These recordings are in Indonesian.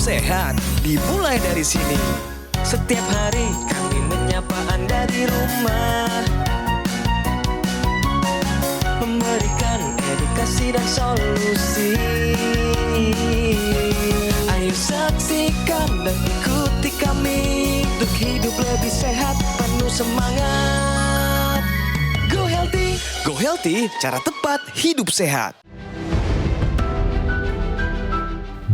sehat dimulai dari sini. Setiap hari kami menyapa Anda di rumah, memberikan edukasi dan solusi. Ayo saksikan dan ikuti kami untuk hidup lebih sehat, penuh semangat. Go Healthy, Go Healthy, cara tepat hidup sehat.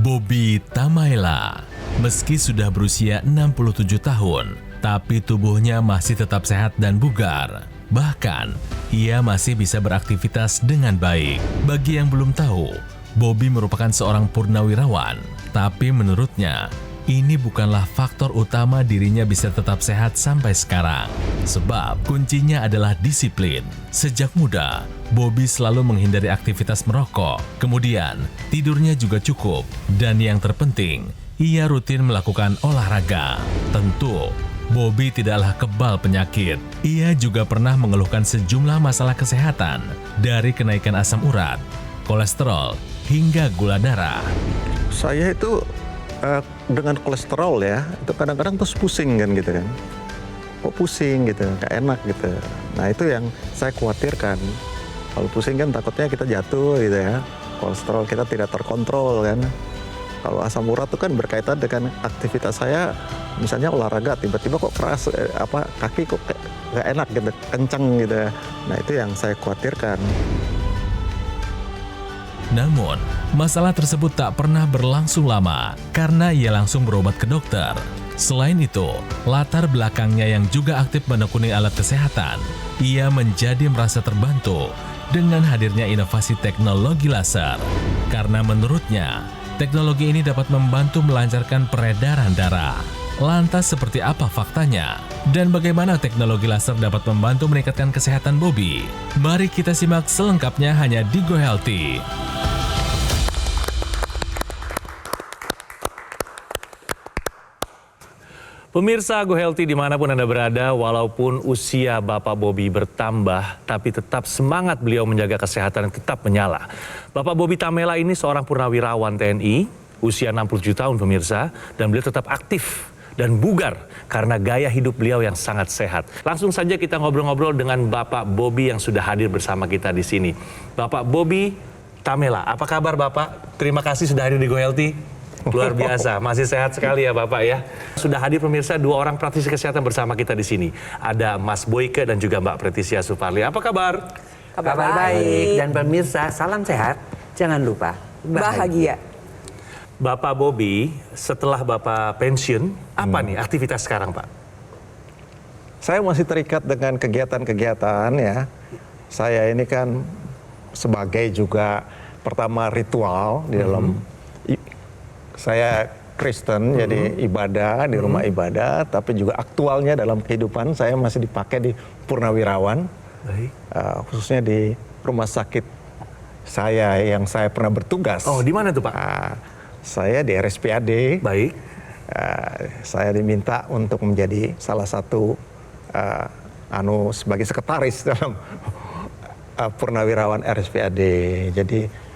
Bobby Tamaela, meski sudah berusia 67 tahun, tapi tubuhnya masih tetap sehat dan bugar. Bahkan, ia masih bisa beraktivitas dengan baik. Bagi yang belum tahu, Bobby merupakan seorang purnawirawan, tapi menurutnya, ini bukanlah faktor utama dirinya bisa tetap sehat sampai sekarang. Sebab kuncinya adalah disiplin. Sejak muda, Bobby selalu menghindari aktivitas merokok. Kemudian, tidurnya juga cukup. Dan yang terpenting, ia rutin melakukan olahraga. Tentu, Bobby tidaklah kebal penyakit. Ia juga pernah mengeluhkan sejumlah masalah kesehatan, dari kenaikan asam urat, kolesterol, hingga gula darah. Saya itu dengan kolesterol ya, itu kadang-kadang terus pusing kan gitu kan. Kok pusing gitu, gak enak gitu. Nah itu yang saya khawatirkan. Kalau pusing kan takutnya kita jatuh gitu ya. Kolesterol kita tidak terkontrol kan. Kalau asam urat itu kan berkaitan dengan aktivitas saya, misalnya olahraga, tiba-tiba kok keras, kaki kok gak enak gitu, kencang gitu. Nah itu yang saya khawatirkan. Namun, masalah tersebut tak pernah berlangsung lama karena ia langsung berobat ke dokter. Selain itu, latar belakangnya yang juga aktif menekuni alat kesehatan, ia menjadi merasa terbantu dengan hadirnya inovasi teknologi laser. Karena menurutnya, teknologi ini dapat membantu melancarkan peredaran darah. Lantas seperti apa faktanya? Dan bagaimana teknologi laser dapat membantu meningkatkan kesehatan Bobby? Mari kita simak selengkapnya hanya di Go Healthy. Pemirsa Go Healthy dimanapun Anda berada, walaupun usia Bapak Bobby bertambah, tapi tetap semangat beliau menjaga kesehatan tetap menyala. Bapak Bobby Tamaela ini seorang purnawirawan TNI, usia 67 tahun pemirsa, dan beliau tetap aktif dan bugar karena gaya hidup beliau yang sangat sehat. Langsung saja kita ngobrol-ngobrol dengan Bapak Bobby yang sudah hadir bersama kita di sini. Bapak Bobby Tamaela, apa kabar Bapak? Terima kasih sudah hadir di Go Healthy. Luar biasa, masih sehat sekali ya Bapak ya. Sudah hadir pemirsa dua orang praktisi kesehatan bersama kita di sini. Ada Mas Boyke dan juga Mbak Pretisia Suparli. Apa kabar? Kabar baik. Dan pemirsa, salam sehat. Jangan lupa bahagia. Bapak Bobby, setelah Bapak pensiun, apa nih aktivitas sekarang Pak? Saya masih terikat dengan kegiatan-kegiatan ya. Saya ini kan sebagai juga pertama ritual di dalam saya Kristen, jadi ibadah di rumah ibadah, tapi juga aktualnya dalam kehidupan saya masih dipakai di purnawirawan, khususnya di rumah sakit saya yang saya pernah bertugas. Oh, di mana tuh Pak? Saya di RSPAD. Baik. Saya diminta untuk menjadi salah satu sebagai sekretaris dalam purnawirawan RSPAD. Jadi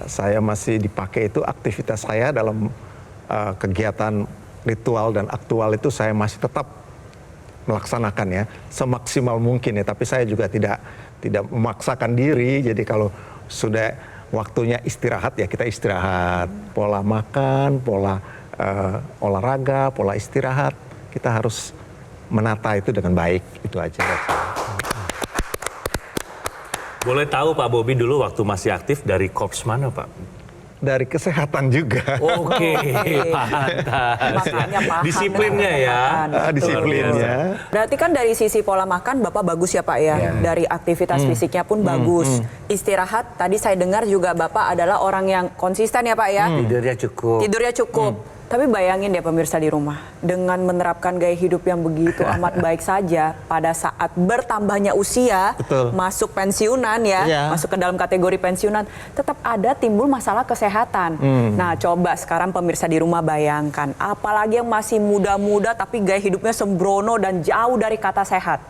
saya masih dipakai itu aktivitas saya dalam kegiatan ritual dan aktual itu saya masih tetap melaksanakan ya semaksimal mungkin ya, tapi saya juga tidak memaksakan diri. Jadi kalau sudah waktunya istirahat ya kita istirahat, pola makan, pola olahraga, pola istirahat, kita harus menata itu dengan baik, itu aja. Boleh tahu Pak Bobby dulu waktu masih aktif dari korps mana Pak? Dari kesehatan juga. Oke, pantas. Makanya paham. Disiplinnya ya. Disiplinnya. Berarti kan dari sisi pola makan Bapak bagus ya Pak ya. Dari aktivitas fisiknya pun bagus. Istirahat, tadi saya dengar juga Bapak adalah orang yang konsisten ya Pak ya. Tidurnya cukup. Tapi bayangin deh pemirsa di rumah, dengan menerapkan gaya hidup yang begitu amat baik saja, pada saat bertambahnya usia, masuk pensiunan ya, masuk ke dalam kategori pensiunan, tetap ada timbul masalah kesehatan. Nah coba sekarang pemirsa di rumah bayangkan, apalagi yang masih muda-muda tapi gaya hidupnya sembrono dan jauh dari kata sehat.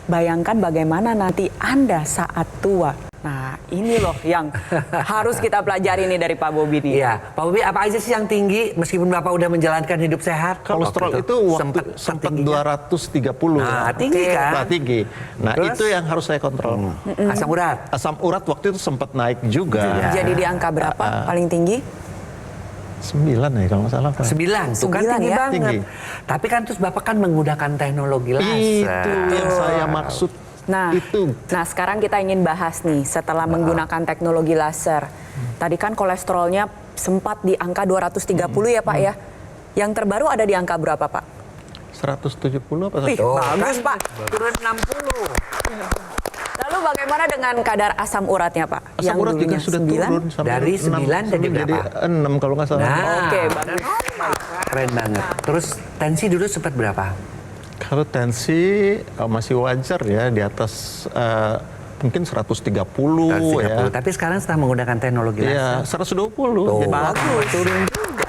Bayangkan bagaimana nanti Anda saat tua. Nah, ini loh yang harus kita pelajari nih dari Pak Bobi nih. Iya, Pak Bobi apa aja sih yang tinggi meskipun Bapak udah menjalankan hidup sehat? Kolesterol itu waktu sempat 230. Nah, tinggi kan? Nah, tinggi. Nah, Terus? itu yang harus saya kontrol. Asam urat. Asam urat waktu itu sempat naik juga. Jadi di angka berapa paling tinggi? 9 ya kalau nggak salah, Pak. 9, tuh kan 9 tinggi ya? banget. Tinggi. Tapi kan terus Bapak kan menggunakan teknologi laser. Itu yang saya maksud. Nah, Itu. nah sekarang kita ingin bahas nih setelah menggunakan teknologi laser. Tadi kan kolesterolnya sempat di angka 230 ya Pak ya. Yang terbaru ada di angka berapa Pak? 170 apa? Wih, Tuh, bagus kan Pak. Turun 60. Lalu bagaimana dengan kadar asam uratnya Pak? Asam urat juga dulunya sudah 9? turun sampai Dari 6, 9 jadi jadi berapa? 6 kalau nggak salah. Nah, Oke, bagus. keren banget. Terus tensi dulu sempat berapa? Kalau tensi masih wajar ya di atas mungkin 130 ya. Tapi sekarang setelah menggunakan teknologi Iya, laser. 120. Tuh, Jadi bagus. Turun juga.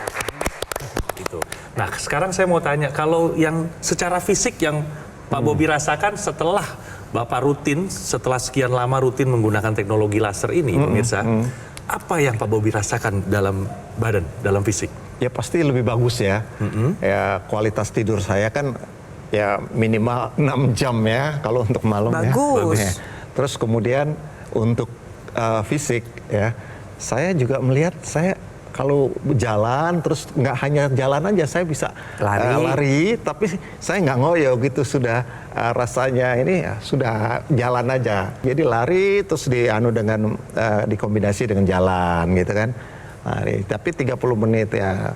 Gitu. Nah, sekarang saya mau tanya, kalau yang secara fisik yang Pak Bobi rasakan setelah Bapak rutin, setelah sekian lama rutin menggunakan teknologi laser ini, pemirsa, apa yang Pak Bobi rasakan dalam badan, dalam fisik? ya pasti lebih bagus ya. Ya kualitas tidur saya kan ya minimal 6 jam ya kalau untuk malam ya. Bagus. Ya. Terus kemudian untuk fisik ya, saya juga melihat saya kalau jalan terus nggak hanya jalan aja, saya bisa lari tapi saya nggak ngoyo gitu, sudah rasanya ini ya, sudah jalan aja. Jadi lari terus dikombinasi dengan jalan gitu kan. Lari, tapi 30 menit ya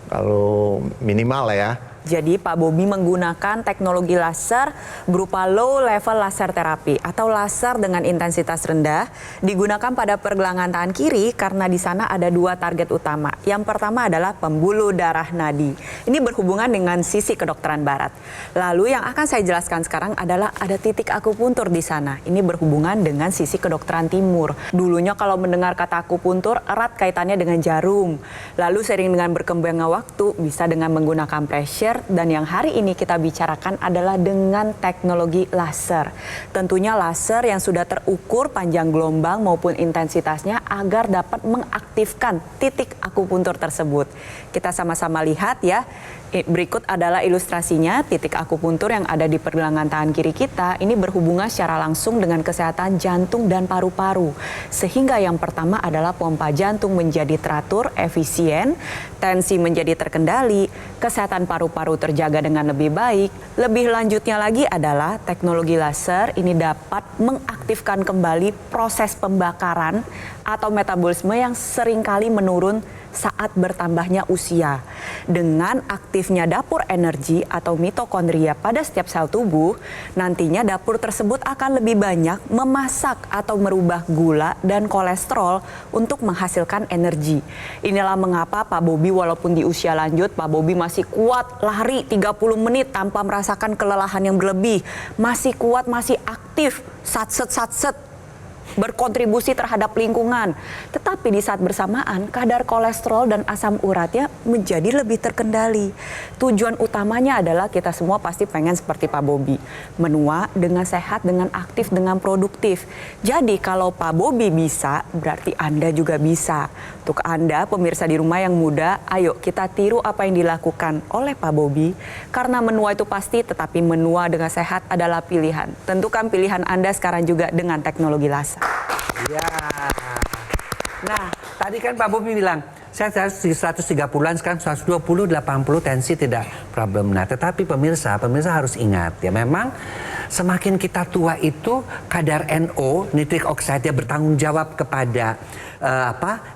kalau minimal lah ya. Jadi Pak Bobi menggunakan teknologi laser berupa low level laser terapi atau laser dengan intensitas rendah, digunakan pada pergelangan tangan kiri karena di sana ada 2 target utama. Yang pertama adalah pembuluh darah nadi. Ini berhubungan dengan sisi kedokteran barat. Lalu yang akan saya jelaskan sekarang adalah ada titik akupuntur di sana. Ini berhubungan dengan sisi kedokteran timur. Dulunya kalau mendengar kata akupuntur erat kaitannya dengan jarum. Lalu sering dengan berkembangnya waktu bisa dengan menggunakan pressure. Dan yang hari ini kita bicarakan adalah dengan teknologi laser. Tentunya laser yang sudah terukur panjang gelombang maupun intensitasnya agar dapat mengaktifkan titik akupuntur tersebut. Kita sama-sama lihat ya. Berikut adalah ilustrasinya. Titik akupuntur yang ada di pergelangan tangan kiri kita ini berhubungan secara langsung dengan kesehatan jantung dan paru-paru. Sehingga yang pertama adalah pompa jantung menjadi teratur, efisien, tensi menjadi terkendali, kesehatan paru-paru terjaga dengan lebih baik. Lebih lanjutnya lagi adalah teknologi laser ini dapat mengaktifkan kembali proses pembakaran atau metabolisme yang seringkali menurun saat bertambahnya usia. Dengan aktifnya dapur energi atau mitokondria pada setiap sel tubuh, nantinya dapur tersebut akan lebih banyak memasak atau merubah gula dan kolesterol untuk menghasilkan energi. Inilah mengapa Pak Bobi walaupun di usia lanjut, Pak Bobi masih kuat lari 30 menit tanpa merasakan kelelahan yang berlebih. Masih kuat, masih aktif, satset, berkontribusi terhadap lingkungan. Tetapi di saat bersamaan kadar kolesterol dan asam uratnya menjadi lebih terkendali. Tujuan utamanya adalah kita semua pasti pengen seperti Pak Bobi, menua dengan sehat, dengan aktif, dengan produktif. Jadi kalau Pak Bobi bisa, berarti Anda juga bisa. Untuk Anda pemirsa di rumah yang muda, ayo kita tiru apa yang dilakukan oleh Pak Bobi. Karena menua itu pasti, tetapi menua dengan sehat adalah pilihan. Tentukan pilihan Anda sekarang juga dengan teknologi laser. Ya. Nah, tadi kan Pak Bobi bilang, saya 130-an, sekarang 120, 80 tensi tidak problem. Nah, tetapi pemirsa harus ingat ya, memang semakin kita tua itu kadar NO, nitric oxide, bertanggung jawab kepada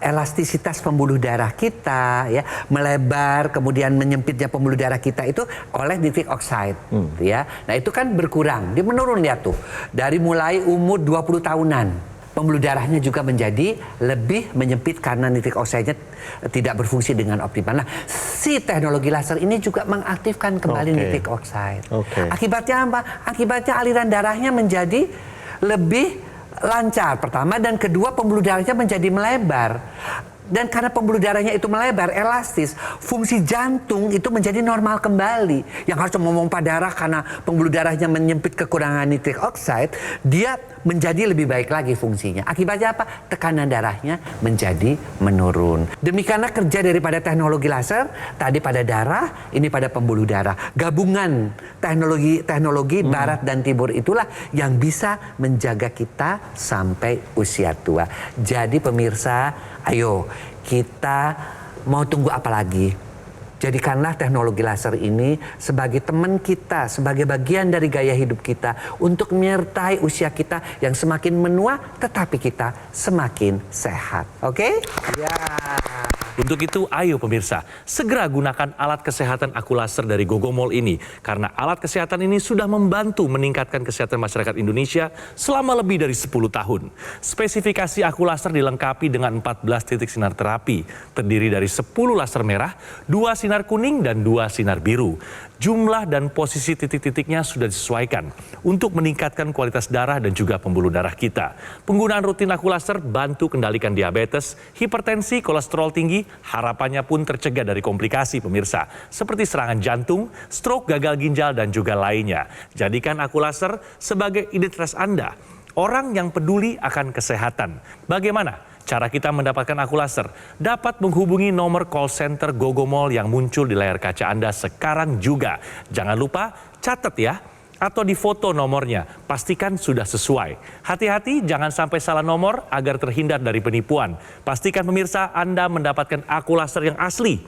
elastisitas pembuluh darah kita ya, melebar, kemudian menyempitnya pembuluh darah kita itu oleh nitric oxide ya. Nah, itu kan berkurang, dia menurun ya tuh. Dari mulai umur 20 tahunan. Pembuluh darahnya juga menjadi lebih menyempit karena nitric oxide-nya tidak berfungsi dengan optimal. Nah, si teknologi laser ini juga mengaktifkan kembali nitric oxide. Akibatnya apa? Akibatnya aliran darahnya menjadi lebih lancar pertama, dan kedua pembuluh darahnya menjadi melebar. Dan karena pembuluh darahnya itu melebar, elastis, fungsi jantung itu menjadi normal kembali. Yang harus memompa darah karena pembuluh darahnya menyempit kekurangan nitrik oxide, dia menjadi lebih baik lagi fungsinya. Akibatnya apa? Tekanan darahnya menjadi menurun. Demikianlah kerja daripada teknologi laser, tadi pada darah, ini pada pembuluh darah. Gabungan teknologi barat dan timur itulah yang bisa menjaga kita sampai usia tua. Jadi pemirsa, ayo kita mau tunggu apa lagi? Jadikanlah teknologi laser ini sebagai teman kita, sebagai bagian dari gaya hidup kita untuk menyertai usia kita yang semakin menua, tetapi kita semakin sehat. Oke? Ya. Untuk itu, ayo pemirsa, segera gunakan alat kesehatan aku laser dari Gogomol ini. Karena alat kesehatan ini sudah membantu meningkatkan kesehatan masyarakat Indonesia selama lebih dari 10 tahun. Spesifikasi aku laser dilengkapi dengan 14 titik sinar terapi. Terdiri dari 10 laser merah, 2 sinar kuning, dan 2 sinar biru. Jumlah dan posisi titik-titiknya sudah disesuaikan untuk meningkatkan kualitas darah dan juga pembuluh darah kita. Penggunaan rutin aku laser bantu kendalikan diabetes, hipertensi, kolesterol tinggi, harapannya pun tercegah dari komplikasi pemirsa, seperti serangan jantung, stroke, gagal ginjal, dan juga lainnya. Jadikan aku laser sebagai identitas Anda, orang yang peduli akan kesehatan. Bagaimana cara kita mendapatkan aku laser? Dapat menghubungi nomor call center Gogomol yang muncul di layar kaca Anda sekarang juga. Jangan lupa catat ya, atau di foto nomornya. Pastikan sudah sesuai. Hati-hati jangan sampai salah nomor agar terhindar dari penipuan. Pastikan pemirsa Anda mendapatkan aku laser yang asli,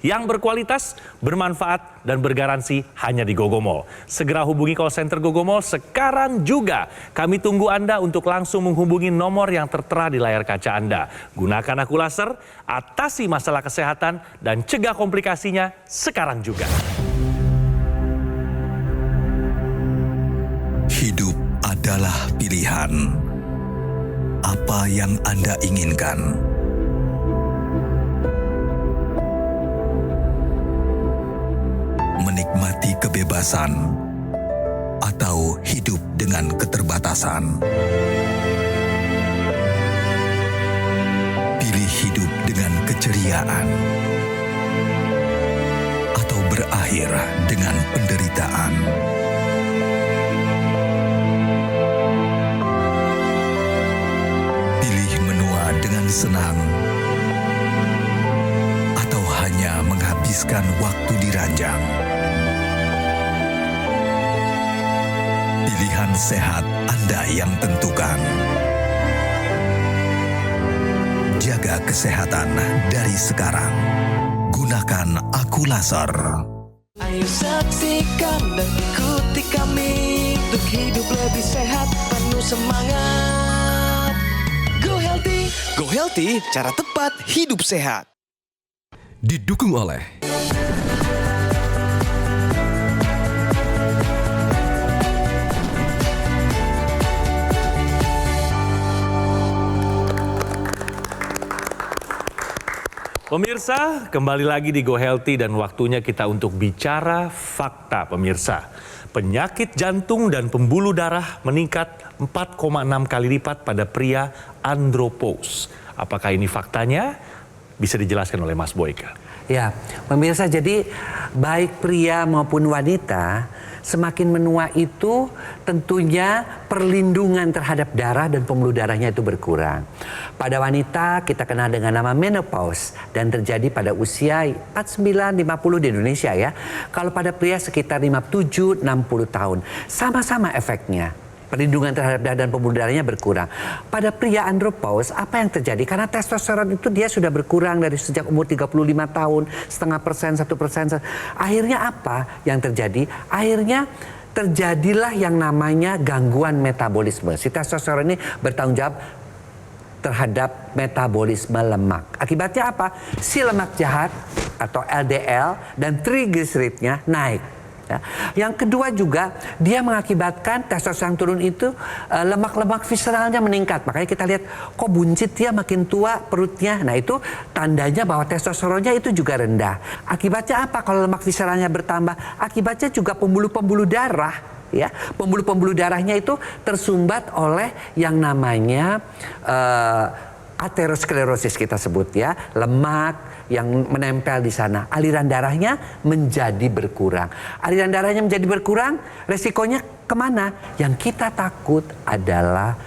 yang berkualitas, bermanfaat, dan bergaransi hanya di Gogomol. Segera hubungi call center Gogomol sekarang juga. Kami tunggu Anda untuk langsung menghubungi nomor yang tertera di layar kaca Anda. Gunakan aku laser, atasi masalah kesehatan, dan cegah komplikasinya sekarang juga. Hidup adalah pilihan. Apa yang Anda inginkan? Menikmati kebebasan atau hidup dengan keterbatasan. Pilih hidup dengan keceriaan atau berakhir dengan penderitaan. Pilih menua dengan senang atau hanya menghabiskan waktu di ranjang. Pilihan sehat Anda yang tentukan. Jaga kesehatan dari sekarang. Gunakan aku laser. Ayo saksikan dan ikuti kami untuk hidup lebih sehat, penuh semangat. Go Healthy, cara tepat hidup sehat. Didukung oleh Pemirsa, kembali lagi di Go Healthy dan waktunya kita untuk bicara fakta pemirsa. Penyakit jantung dan pembuluh darah meningkat 4,6 kali lipat pada pria andropause. Apakah ini faktanya? Bisa dijelaskan oleh Mas Boyka. Ya, pemirsa, jadi baik pria maupun wanita semakin menua itu tentunya perlindungan terhadap darah dan pembuluh darahnya itu berkurang. Pada wanita kita kenal dengan nama menopause dan terjadi pada usia 49-50 di Indonesia ya. Kalau pada pria sekitar 57-60 tahun. Sama-sama efeknya. Perlindungan terhadap darah dan pembuluh darahnya berkurang. Pada pria andropause, apa yang terjadi? Karena testosteron itu dia sudah berkurang dari sejak umur 35 tahun, 0,5%, 1%. Akhirnya apa yang terjadi? Akhirnya terjadilah yang namanya gangguan metabolisme. Si testosteron ini bertanggung jawab terhadap metabolisme lemak. Akibatnya apa? Si lemak jahat atau LDL dan triglyceridnya naik. Ya. Yang kedua juga dia mengakibatkan testosteron turun itu lemak-lemak visceralnya meningkat. Makanya kita lihat kok buncit dia makin tua perutnya. Nah itu tandanya bahwa testosteronnya itu juga rendah. Akibatnya apa kalau lemak visceralnya bertambah? Akibatnya juga pembuluh-pembuluh darah. Ya, pembuluh-pembuluh darahnya itu tersumbat oleh yang namanya aterosklerosis kita sebut ya, lemak yang menempel di sana, aliran darahnya menjadi berkurang. Aliran darahnya menjadi berkurang, resikonya kemana? Yang kita takut adalah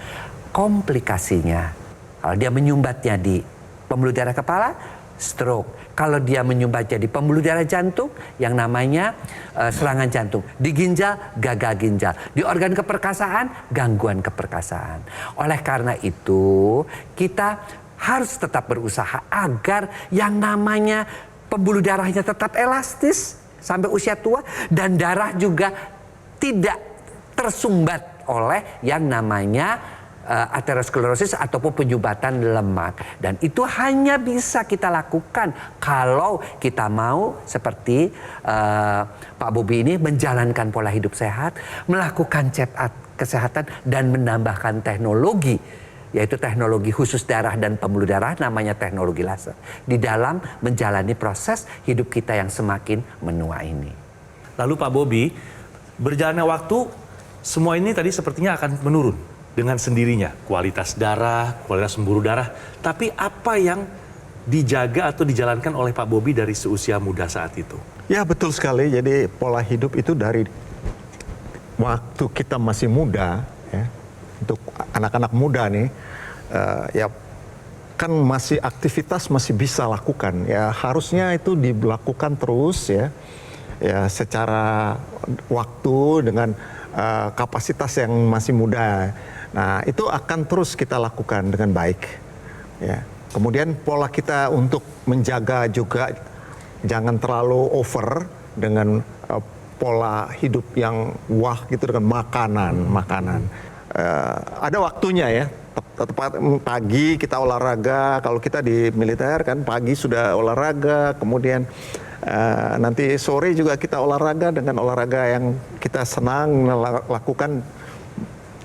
komplikasinya. Kalau dia menyumbatnya di pembuluh darah kepala, stroke. Kalau dia menyumbatnya di pembuluh darah jantung, yang namanya serangan jantung. Di ginjal, gagal ginjal. Di organ keperkasaan, gangguan keperkasaan. Oleh karena itu, kita harus tetap berusaha agar yang namanya pembuluh darahnya tetap elastis sampai usia tua, dan darah juga tidak tersumbat oleh yang namanya aterosklerosis ataupun penyumbatan lemak. Dan itu hanya bisa kita lakukan kalau kita mau seperti Pak Bobi ini menjalankan pola hidup sehat, melakukan check up kesehatan, dan menambahkan teknologi, yaitu teknologi khusus darah dan pembuluh darah, namanya teknologi laser, di dalam menjalani proses hidup kita yang semakin menua ini. Lalu Pak Bobi, berjalannya waktu, semua ini tadi sepertinya akan menurun dengan sendirinya, kualitas darah, kualitas pembuluh darah. Tapi apa yang dijaga atau dijalankan oleh Pak Bobi dari seusia muda saat itu? Ya betul sekali, jadi pola hidup itu dari waktu kita masih muda, ya, untuk anak-anak muda nih, ya kan masih aktivitas masih bisa lakukan, ya harusnya itu dilakukan terus ya secara waktu dengan kapasitas yang masih muda. Nah, itu akan terus kita lakukan dengan baik. Ya. Kemudian pola kita untuk menjaga juga jangan terlalu over dengan pola hidup yang wah gitu dengan makanan. Ada waktunya ya. Tepat pagi kita olahraga. Kalau kita di militer kan pagi sudah olahraga, kemudian nanti sore juga kita olahraga dengan olahraga yang kita senang lakukan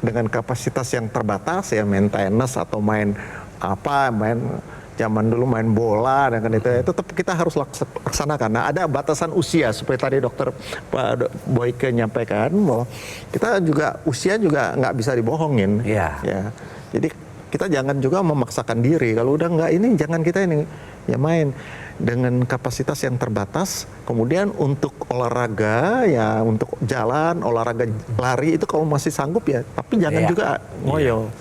dengan kapasitas yang terbatas ya, main tenis atau main zaman dulu main bola dan kan itu tetap kita harus laksanakan. Nah, ada batasan usia seperti tadi dokter Pak Boyke nyampaikan bahwa kita juga usia juga nggak bisa dibohongin. Ya. Jadi kita jangan juga memaksakan diri. Kalau udah nggak ini jangan kita ini ya main dengan kapasitas yang terbatas. Kemudian untuk olahraga ya untuk jalan, olahraga lari itu kalau masih sanggup ya, tapi jangan juga ngoyo.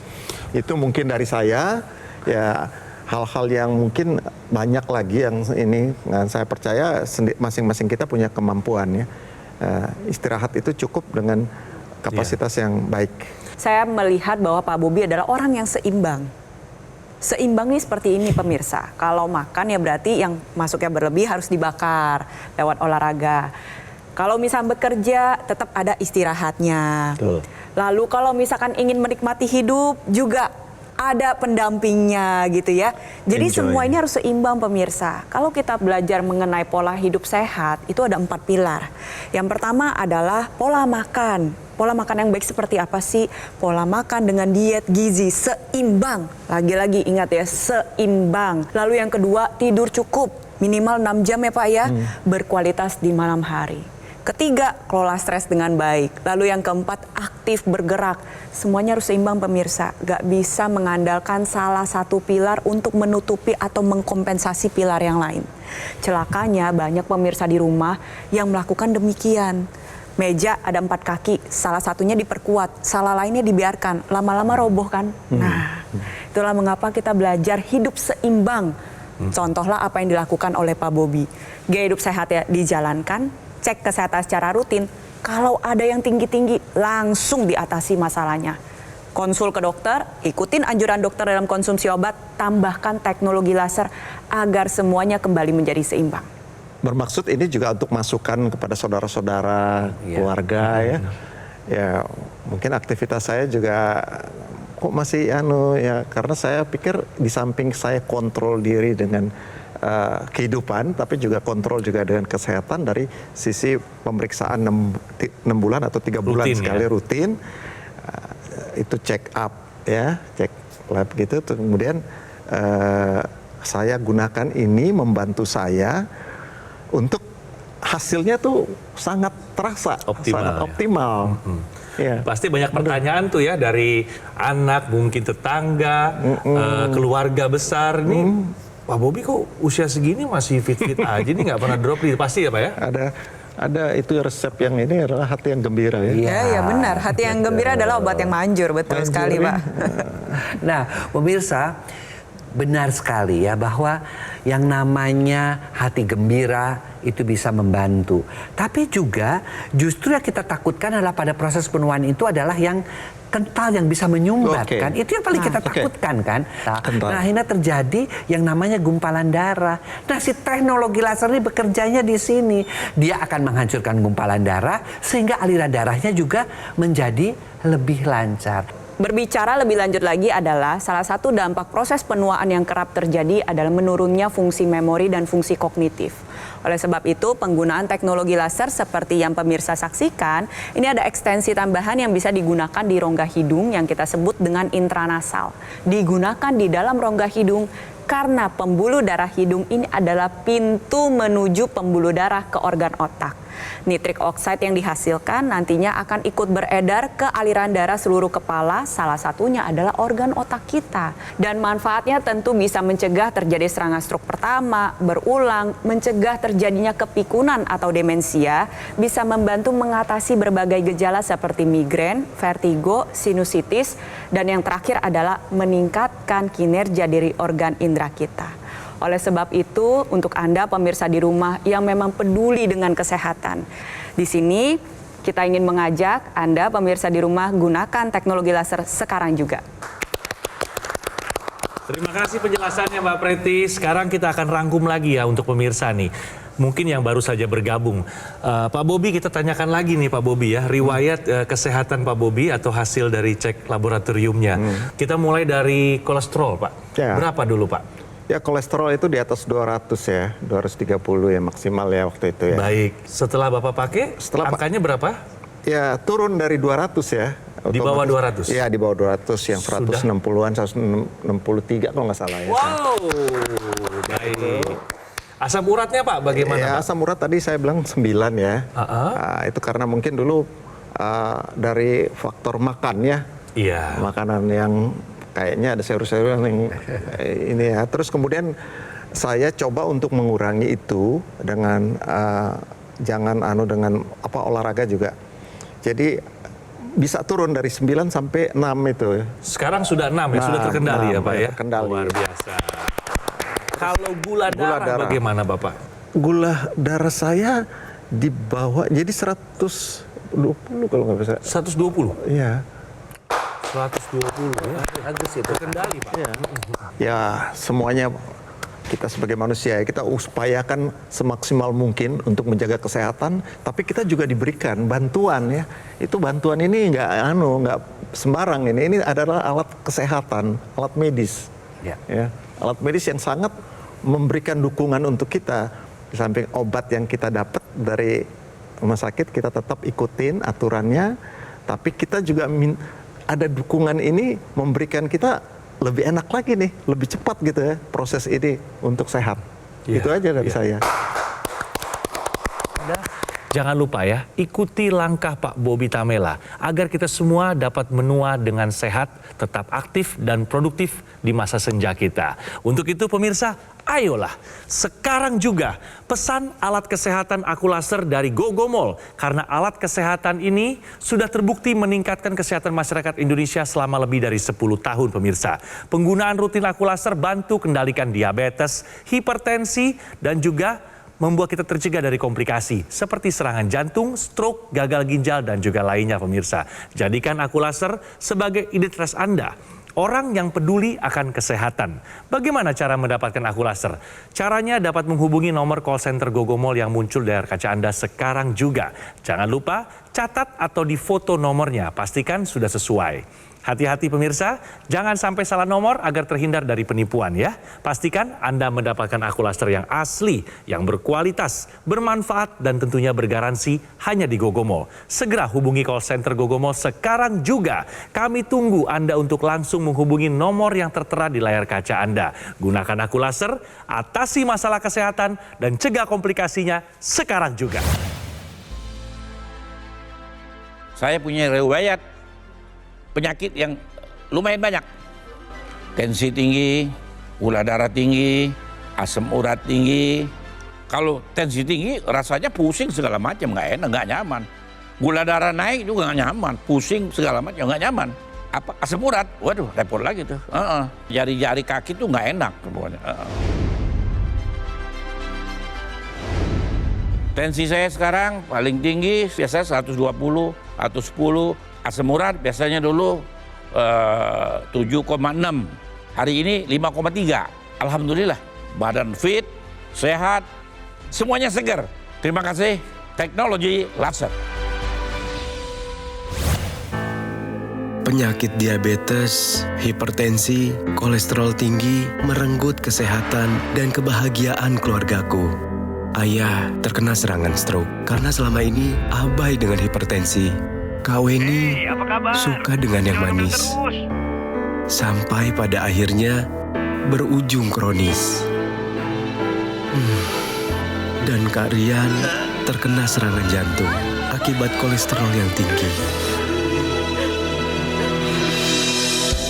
Itu mungkin dari saya ya, hal-hal yang mungkin banyak lagi yang ini saya percaya masing-masing kita punya kemampuan ya. Istirahat itu cukup dengan kapasitas yang baik. Saya melihat bahwa Pak Bobi adalah orang yang seimbang. Seimbang nih seperti ini pemirsa. Kalau makan ya berarti yang masuknya berlebih harus dibakar lewat olahraga. Kalau misalnya bekerja tetap ada istirahatnya. Betul. Lalu kalau misalkan ingin menikmati hidup juga ada pendampingnya gitu ya. Jadi semua ini harus seimbang pemirsa. Kalau kita belajar mengenai pola hidup sehat itu ada 4 pilar. Yang pertama adalah pola makan. Pola makan yang baik seperti apa sih? Pola makan dengan diet gizi seimbang. Lagi-lagi ingat ya, seimbang. Lalu yang kedua, tidur cukup. Minimal 6 jam ya Pak ya. Berkualitas di malam hari. Ketiga, kelola stres dengan baik. Lalu yang keempat, aktif bergerak. Semuanya harus seimbang pemirsa. Gak bisa mengandalkan salah satu pilar untuk menutupi atau mengkompensasi pilar yang lain. Celakanya banyak pemirsa di rumah yang melakukan demikian. Meja ada 4 kaki, salah satunya diperkuat, salah lainnya dibiarkan, lama-lama roboh kan. Nah, itulah mengapa kita belajar hidup seimbang. Contohlah apa yang dilakukan oleh Pak Bobi. Gaya hidup sehat ya dijalankan, cek kesehatan secara rutin. Kalau ada yang tinggi-tinggi, langsung diatasi masalahnya. Konsul ke dokter, ikutin anjuran dokter dalam konsumsi obat, tambahkan teknologi laser agar semuanya kembali menjadi seimbang. Bermaksud ini juga untuk masukan kepada saudara-saudara, keluarga ya. Ya, mungkin aktivitas saya juga kok masih ya karena saya pikir di samping saya kontrol diri dengan kehidupan, tapi juga kontrol juga dengan kesehatan dari sisi pemeriksaan 6 bulan atau 3 bulan rutin, sekali rutin. Itu check up ya, cek lab gitu. Kemudian saya gunakan ini membantu saya untuk hasilnya tuh sangat terasa, sangat optimal. Iya. Pasti banyak pertanyaan tuh ya dari anak, mungkin tetangga, keluarga besar nih. Pak Bobi kok usia segini masih fit-fit aja nih, nggak pernah drop nih, pasti ya Pak ya? Ada itu resep yang ini adalah hati yang gembira ya. Ya benar. Hati yang gembira adalah obat yang manjur, betul sekali Pak. Nah, pemirsa, benar sekali ya bahwa yang namanya hati gembira itu bisa membantu. Tapi juga justru yang kita takutkan adalah pada proses penuaan itu adalah yang kental yang bisa menyumbat kan. Itu yang paling kita takutkan kan. Nah, akhirnya terjadi yang namanya gumpalan darah. Nah, si teknologi laser ini bekerjanya di sini. Dia akan menghancurkan gumpalan darah sehingga aliran darahnya juga menjadi lebih lancar. Berbicara lebih lanjut lagi adalah salah satu dampak proses penuaan yang kerap terjadi adalah menurunnya fungsi memori dan fungsi kognitif. Oleh sebab itu, penggunaan teknologi laser seperti yang pemirsa saksikan, ini ada ekstensi tambahan yang bisa digunakan di rongga hidung yang kita sebut dengan intranasal. Digunakan di dalam rongga hidung karena pembuluh darah hidung ini adalah pintu menuju pembuluh darah ke organ otak. Nitrik oksida yang dihasilkan nantinya akan ikut beredar ke aliran darah seluruh kepala, salah satunya adalah organ otak kita. Dan manfaatnya tentu bisa mencegah terjadi serangan stroke pertama, berulang, mencegah terjadinya kepikunan atau demensia, bisa membantu mengatasi berbagai gejala seperti migrain, vertigo, sinusitis, dan yang terakhir adalah meningkatkan kinerja dari organ indera kita. Oleh sebab itu, untuk Anda pemirsa di rumah yang memang peduli dengan kesehatan, di sini kita ingin mengajak Anda pemirsa di rumah gunakan teknologi laser sekarang juga. Terima kasih penjelasannya Mbak Preti. Sekarang kita akan rangkum lagi ya untuk pemirsa nih. Mungkin yang baru saja bergabung. Pak Bobi, kita tanyakan lagi nih Pak Bobi ya. Riwayat kesehatan Pak Bobi atau hasil dari cek laboratoriumnya. Kita mulai dari kolesterol Pak. Ya. Berapa dulu Pak? Ya, kolesterol itu di atas 200 ya, 230 ya maksimal ya waktu itu ya. Baik, setelah Bapak pakai, angkanya berapa? Ya, turun dari 200 ya. Di bawah 200? Ya, di bawah 200, yang 160-an, 163 kalau nggak salah ya. Wow, baik. Asam uratnya Pak, bagaimana ya, Pak? Asam urat tadi saya bilang 9 ya. Nah, itu karena mungkin dulu dari faktor makan ya. Iya. Makanan yang kayaknya ada sayur-sayuran yang ini ya. Terus kemudian saya coba untuk mengurangi itu dengan dengan olahraga juga. Jadi bisa turun dari 9 sampai 6 itu. Sekarang sudah 6 ya, sudah terkendali ya Pak ya? Terkendali. Luar biasa. Kalau gula darah bagaimana Bapak? Gula darah saya di bawah, jadi 120 kalau nggak bisa. 120? Iya. 120 ya. Bagus itu. Terkendali Pak. Ya, semuanya kita sebagai manusia ya, kita upayakan semaksimal mungkin untuk menjaga kesehatan, tapi kita juga diberikan bantuan ya. Itu bantuan ini nggak sembarang ini adalah alat kesehatan, alat medis. Ya, alat medis yang sangat memberikan dukungan untuk kita. Di samping obat yang kita dapat dari rumah sakit, kita tetap ikutin aturannya, tapi kita juga ada dukungan ini memberikan kita lebih enak lagi nih, lebih cepat gitu ya proses ini untuk sehat. Itu aja dari saya. Jangan lupa ya, ikuti langkah Pak Bobi Tamela agar kita semua dapat menua dengan sehat, tetap aktif dan produktif di masa senja kita. Untuk itu pemirsa, ayolah sekarang juga pesan alat kesehatan Aku Laser dari Gogomall, karena alat kesehatan ini sudah terbukti meningkatkan kesehatan masyarakat Indonesia selama lebih dari 10 tahun pemirsa. Penggunaan rutin Aku Laser bantu kendalikan diabetes, hipertensi, dan juga membuat kita tercegah dari komplikasi seperti serangan jantung, stroke, gagal ginjal, dan juga lainnya pemirsa. Jadikan Aku Laser sebagai identitas Anda, orang yang peduli akan kesehatan. Bagaimana cara mendapatkan Aku Laser? Caranya dapat menghubungi nomor call center Gogomall yang muncul di layar kaca Anda sekarang juga. Jangan lupa catat atau difoto nomornya, pastikan sudah sesuai. Hati-hati pemirsa, jangan sampai salah nomor agar terhindar dari penipuan ya. Pastikan Anda mendapatkan Aku Laser yang asli, yang berkualitas, bermanfaat, dan tentunya bergaransi hanya di Gogomall. Segera hubungi call center Gogomall sekarang juga. Kami tunggu Anda untuk langsung menghubungi nomor yang tertera di layar kaca Anda. Gunakan Aku Laser, atasi masalah kesehatan, dan cegah komplikasinya sekarang juga. saya punya riwayat penyakit yang lumayan banyak. Tensi tinggi, gula darah tinggi, asam urat tinggi. Kalau tensi tinggi rasanya pusing segala macam, nggak enak, nggak nyaman. Gula darah naik juga nggak nyaman, pusing segala macam nggak nyaman. Apa asam urat? Waduh, repot lagi tuh. Jari-jari kaki tuh nggak enak pokoknya. Tensi saya sekarang paling tinggi biasanya 120, 110. Asam urat biasanya dulu 7,6. Hari ini 5,3. Alhamdulillah, badan fit, sehat, semuanya segar. Terima kasih teknologi laser. Penyakit diabetes, hipertensi, kolesterol tinggi merenggut kesehatan dan kebahagiaan keluargaku. Ayah terkena serangan stroke karena selama ini abai dengan hipertensi. Kak Weni suka dengan yang manis. Sampai pada akhirnya berujung kronis. Dan Kak Rian terkena serangan jantung akibat kolesterol yang tinggi.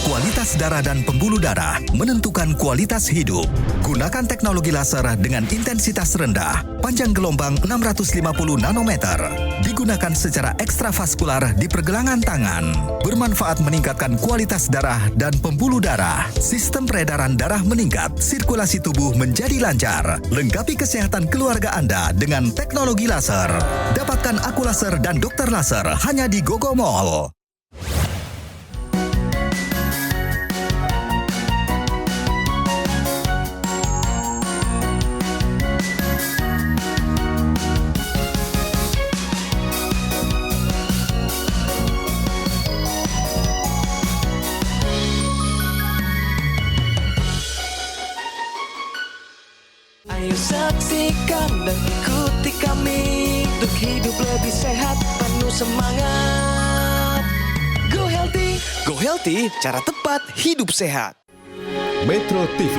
Kualitas darah dan pembuluh darah menentukan kualitas hidup. Gunakan teknologi laser dengan intensitas rendah, panjang gelombang 650 nanometer. Digunakan secara ekstravaskular di pergelangan tangan. Bermanfaat meningkatkan kualitas darah dan pembuluh darah. Sistem peredaran darah meningkat, sirkulasi tubuh menjadi lancar. Lengkapi kesehatan keluarga Anda dengan teknologi laser. Dapatkan aku laser dan dokter laser hanya di Gogo Mall. Ayo saksikan dan ikuti kami untuk hidup lebih sehat, penuh semangat. Go Healthy, cara tepat hidup sehat. Metro TV.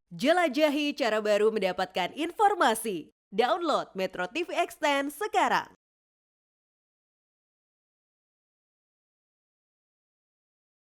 Jelajahi cara baru mendapatkan informasi. Download Metro TV Extend sekarang.